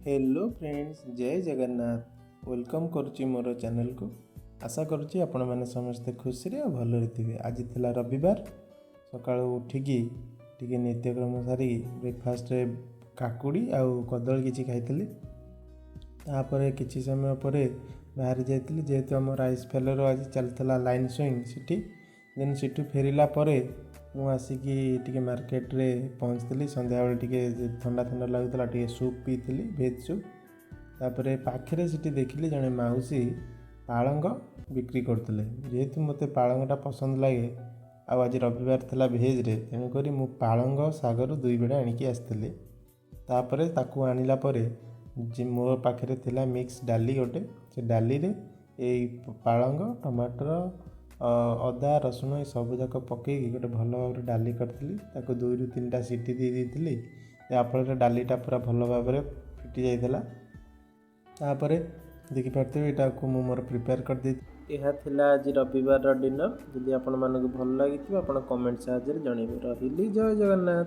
Hello friends, जय Jagannath. Welcome करुच्ची मोर channel को। आशा करुच्ची आपण मैंने समस्ते खुशी रे भल थे। आज थिला रविवार, सकाळु उठिकी टिके नित्यक्रम सारी ब्रेकफास्ट रे काकुड़ी आउ कदली किछि खाइतली। तापर किछि समय पर बाहर जाइतली, जेहेतु आम राइस फेलर आज चलता लाइन स्विंग सिटी। देन सिटू फेरिला परे मु आसिकी टिके मार्केट रे पहुँचली। संध्या बेले टिके ठंडा ठंडा लगुला, टिके सूप पीली, भेज सूप। तापर पाखे सिटी देखिली जड़े माउसी पालंग बिक्री करते। जेहेतु मते पालंगटा पसंद लगे, आज रविवार थिला भेज रे, तेणुक मु पालंग सागर 2 बेड़ा आनिकी आसती। तापर ताकू आनिला परे मो पाखे थिला मिक्स डाली गोटे, से डाली रे ए पालंग, टमाटर, अदा, रसुण ये सब जाक पकई गोटे भल भाव डाली करी 2 ରୁ 3टा सीटी दे देती। याफल डालीटा पूरा भल भाव फिटी जाइला। तापर देखिपे यहाँ को मोर प्रिपेयर कर दे। यह थिला आज रविवार डिनर। जदि आपण मानक भल लगी आप कमेंट साहाय्य जनइबे। रही जय जगन्नाथ।